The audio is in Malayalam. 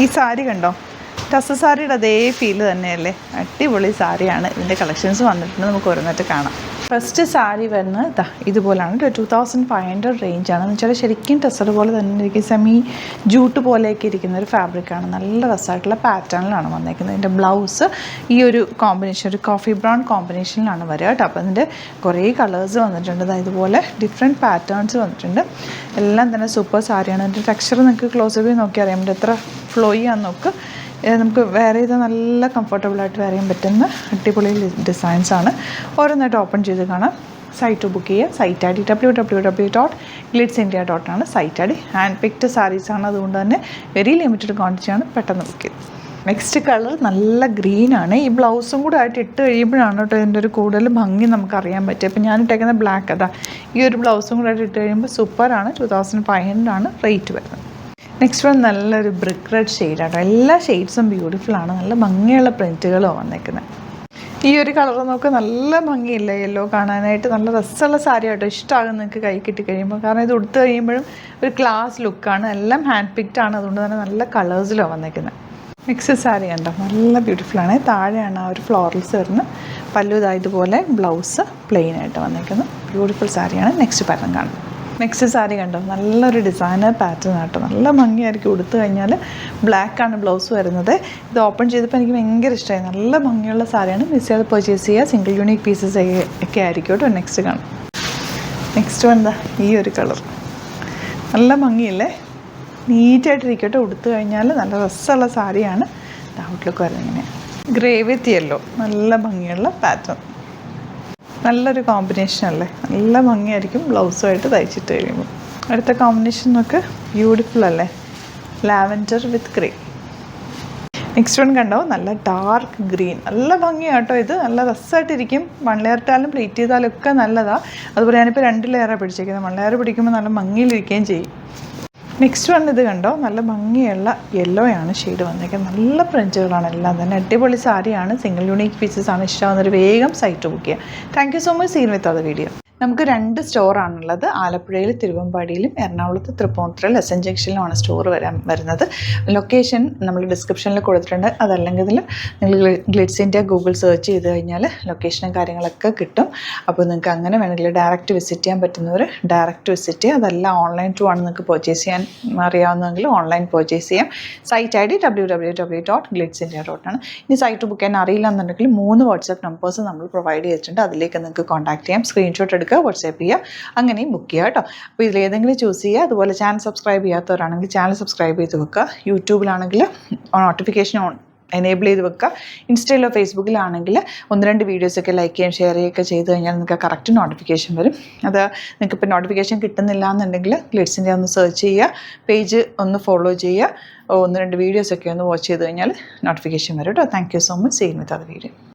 ഈ സാരി കണ്ടോ, ടസർ സാരിയുടെ അതേ ഫീല് തന്നെയല്ലേ. അടിപൊളി സാരിയാണ്. ഇതിൻ്റെ കളക്ഷൻസ് വന്നിട്ടുണ്ട്, നമുക്ക് ഓരോന്നിട്ട് കാണാം. ഫസ്റ്റ് സാരി വരുന്നത് ഇതുപോലെയാണ്. 2500 റേഞ്ചാണ്. എന്ന് വെച്ചാൽ ശരിക്കും ടസർ പോലെ തന്നെ ഇരിക്കും. സെമി ജൂട്ട് പോലെയൊക്കെ ഇരിക്കുന്ന ഒരു ഫാബ്രിക്കാണ്. നല്ല രസമായിട്ടുള്ള പാറ്റേണിലാണ് വന്നേക്കുന്നത്. ഇതിൻ്റെ ബ്ലൗസ് ഈ ഒരു കോമ്പിനേഷൻ, ഒരു കോഫി ബ്രൗൺ കോമ്പിനേഷനിലാണ് വരിക കേട്ടോ. അപ്പോൾ അതിൻ്റെ കുറേ കളേഴ്സ് വന്നിട്ടുണ്ട്. ഇതുപോലെ ഡിഫറെൻറ്റ് പാറ്റേൺസ് വന്നിട്ടുണ്ട്. എല്ലാം തന്നെ സൂപ്പർ സാരിയാണ്. അതിൻ്റെ ടെക്സ്ചർ നിങ്ങൾക്ക് ക്ലോസ് നോക്കി അറിയാൻ പറ്റും എത്ര ഫ്ലോയി ആണെന്ന് നോക്ക്. നമുക്ക് വെയർ ചെയ്ത് നല്ല കംഫർട്ടബിളായിട്ട് വെയർ ചെയ്യാൻ പറ്റുന്ന അടിപൊളി ഡിസൈൻസാണ്. ഓരോന്നായിട്ട് ഓപ്പൺ ചെയ്ത് കാണാം. സൈറ്റ് ബുക്ക് ചെയ്യുക. സൈറ്റ് ഐ ഡി www.glitzindia ആണ് site I D. Hand picked സാരീസാണ്, അതുകൊണ്ട് തന്നെ വെരി ലിമിറ്റഡ് ക്വാണ്ടിറ്റിയാണ്. പെട്ടെന്ന് ബുക്ക് ചെയ്ത്. നെക്സ്റ്റ് കളർ നല്ല ഗ്രീനാണ്. ഈ ബ്ലൗസും കൂടെ ആയിട്ട് ഇട്ട് കഴിയുമ്പോഴാണ് കേട്ടോ ഇതിൻ്റെ ഒരു കൂടുതൽ ഭംഗി നമുക്കറിയാൻ പറ്റുക. അപ്പോൾ ഞാൻ ഇട്ടേക്കുന്ന ബ്ലാക്ക് അതാ. ഈ ഒരു ബ്ലൗസും കൂടെ ആയിട്ട് ഇട്ട് കഴിയുമ്പോൾ സൂപ്പറാണ്. 2500 റേറ്റ് വരുന്നത്. നെക്സ്റ്റ് വൺ നല്ലൊരു ബ്രിക്ക് റെഡ് ഷെയ്ഡാട്ടോ. എല്ലാ ഷെയ്ഡ്സും ബ്യൂട്ടിഫുള്ളാണ്. നല്ല ഭംഗിയുള്ള പ്രിൻറ്റുകളോ വന്നേക്കുന്നത്. ഈ ഒരു കളർ നോക്ക്, നല്ല ഭംഗിയില്ല യെല്ലോ കാണാനായിട്ട്. നല്ല രസമുള്ള സാരി ആട്ടോ. ഇഷ്ടമാകും നിങ്ങൾക്ക് കൈ കിട്ടി കഴിയുമ്പോൾ. കാരണം ഇത് ഉടുത്ത് കഴിയുമ്പോഴും ഒരു ക്ലാസ് ലുക്കാണ്. എല്ലാം ഹാൻഡ് പിക്ഡ് ആണ്, അതുകൊണ്ട് തന്നെ നല്ല കളേഴ്സിലോ വന്നേക്കുന്നത്. നെക്സ്റ്റ് സാരി കണ്ടോ, നല്ല ബ്യൂട്ടിഫുള്ളാണ്. താഴെയാണ് ആ ഒരു ഫ്ലോറൽസ് വരുന്നത്. പല്ലു ഇതായതുപോലെ, ബ്ലൗസ് പ്ലെയിൻ ആയിട്ട് വന്നേക്കുന്നത്. ബ്യൂട്ടിഫുൾ സാരിയാണ്. നെക്സ്റ്റ് പാറ്റേൺ കാണും. നെക്സ്റ്റ് സാരി കണ്ടോ, നല്ലൊരു ഡിസൈനർ പാറ്റേൺ ആട്ടോ. നല്ല ഭംഗിയായിരിക്കും ഉടുത്ത് കഴിഞ്ഞാൽ. ബ്ലാക്കാണ് ബ്ലൗസ് വരുന്നത്. ഇത് ഓപ്പൺ ചെയ്തപ്പോൾ എനിക്ക് ഭയങ്കര ഇഷ്ടമായി. നല്ല ഭംഗിയുള്ള സാരിയാണ്. മിസ് ചെയ്ത് പർച്ചേസ് ചെയ്യുക. സിംഗിൾ യൂണിക് പീസസ് ഒക്കെ ആയിരിക്കും കേട്ടോ. നെക്സ്റ്റ് കാണും. നെക്സ്റ്റ് എന്താ ഈ ഒരു കളർ, നല്ല ഭംഗിയില്ലേ. നീറ്റായിട്ടിരിക്കട്ടെ. ഉടുത്ത് കഴിഞ്ഞാൽ നല്ല രസമുള്ള സാരിയാണ്. ഔട്ട്ലുക്ക് വരുന്നത് ഇങ്ങനെ ഗ്രേ വിത്ത് യെല്ലോ. നല്ല ഭംഗിയുള്ള പാറ്റേൺ, നല്ലൊരു കോമ്പിനേഷൻ അല്ലേ. നല്ല ഭംഗിയായിരിക്കും ബ്ലൗസുമായിട്ട് തയ്ച്ചിട്ട് കഴിയുമ്പോൾ. അടുത്ത കോമ്പിനേഷനൊക്കെ ബ്യൂട്ടിഫുൾ അല്ലേ, ലാവൻഡർ വിത്ത് ഗ്രേ. നെക്സ്റ്റ് വൺ കണ്ടോ, നല്ല ഡാർക്ക് ഗ്രീൻ. നല്ല ഭംഗിയാട്ടോ. ഇത് നല്ല രസമായിട്ടിരിക്കും. 1 ലെയർ ഇട്ടാലും പ്ലീറ്റ് ചെയ്താലും ഒക്കെ നല്ലതാണ്. അതുപോലെ ഞാനിപ്പോൾ 2 ലെയറാണ് പിടിച്ചേക്കുന്നത്. 1 ലെയർ പിടിക്കുമ്പോൾ നല്ല ഭംഗിയിലിരിക്കുകയും ചെയ്യും. നെക്സ്റ്റ് വൺ ഇത് കണ്ടോ, നല്ല ഭംഗിയുള്ള യെല്ലോയാണ് ഷെയ്ഡ് വന്നേക്കുന്നത്. നല്ല പ്രിൻറ്റുകളാണ് എല്ലാം തന്നെ. അടിപൊളി സാരിയാണ്. സിംഗിൾ യൂണിക് പീസസ് ആണ്. ഇഷ്ടമാകുന്നൊരു വേഗം സൈറ്റ് ബുക്ക് ചെയ്യുക. Thank you so much. Seen with അത് വീഡിയോ. നമുക്ക് 2 സ്റ്റോറാണുള്ളത്. ആലപ്പുഴയിൽ തിരുവമ്പാടിയിലും എറണാകുളത്ത് തൃപ്പൂണിത്തുറ എസ്എൻ ജംഗ്ഷനിലുമാണ് സ്റ്റോർ വരുന്നത്. ലൊക്കേഷൻ നമ്മൾ ഡിസ്ക്രിപ്ഷനിൽ കൊടുത്തിട്ടുണ്ട്. അതല്ലെങ്കിൽ നിങ്ങൾ ഗ്ലിറ്റ്സ് ഇന്ത്യ ഗൂഗിൾ സെർച്ച് ചെയ്ത് കഴിഞ്ഞാൽ ലൊക്കേഷനും കാര്യങ്ങളൊക്കെ കിട്ടും. അപ്പോൾ നിങ്ങൾക്ക് അങ്ങനെ വേണമെങ്കിൽ ഡയറക്റ്റ് വിസിറ്റ് ചെയ്യാൻ പറ്റുന്നവർ ഡയറക്റ്റ് വിസിറ്റ് ചെയ്യുക. അതെല്ലാം ഓൺലൈൻ ത്രൂ ആണ് നിങ്ങൾക്ക് പർച്ചേസ് ചെയ്യാൻ അറിയാവുന്നതെങ്കിൽ ഓൺലൈൻ പർച്ചേസ് ചെയ്യാം. സൈറ്റ് ഐ ഡി www.glitzindia ആണ്. ഇനി സൈറ്റ് ബുക്ക് ചെയ്യാൻ അറിയില്ല എന്നുണ്ടെങ്കിൽ 3 വാട്സാപ്പ് നമ്പേഴ്സ് നമ്മൾ പ്രൊവൈഡ് ചെയ്തിട്ടുണ്ട്. അതിലേക്ക് നിങ്ങൾക്ക് കോൺടാക്ട് ചെയ്യാം. സ്ക്രീൻഷോട്ട് എടുക്കുക, വാട്സാപ്പ് ചെയ്യുക, അങ്ങനെയും ബുക്ക് ചെയ്യുക കേട്ടോ. അപ്പോൾ ഇതിലേതെങ്കിലും ചൂസ് ചെയ്യുക. അതുപോലെ ചാനൽ സബ്സ്ക്രൈബ് ചെയ്യാത്തവരാണെങ്കിൽ ചാനൽ സബ്സ്ക്രൈബ് ചെയ്ത് വെക്കുക. യൂട്യൂബിലാണെങ്കിൽ നോട്ടിഫിക്കേഷൻ എനേബിൾ ചെയ്ത് വെക്കുക. ഇൻസ്റ്റയിലോ ഫേസ്ബുക്കിലാണെങ്കിൽ 1-2 വീഡിയോസൊക്കെ ലൈക്ക് ചെയ്യുകയും ഷെയർ ചെയ്യുകയൊക്കെ ചെയ്ത് കഴിഞ്ഞാൽ നിങ്ങൾക്ക് കറക്റ്റ് നോട്ടിഫിക്കേഷൻ വരും. അത് നിങ്ങൾക്ക് ഇപ്പോൾ നോട്ടിഫിക്കേഷൻ കിട്ടുന്നില്ല എന്നുണ്ടെങ്കിൽ ഗ്ലിറ്റ്സ് ഇന്ത്യ ഒന്ന് സെർച്ച് ചെയ്യുക, പേജ് ഒന്ന് ഫോളോ ചെയ്യുക, 1-2 വീഡിയോസൊക്കെ ഒന്ന് വാച്ച് ചെയ്ത് കഴിഞ്ഞാൽ നോട്ടിഫിക്കേഷൻ വരും കേട്ടോ. Thank you so much. Seen with അത് വീഡിയോ.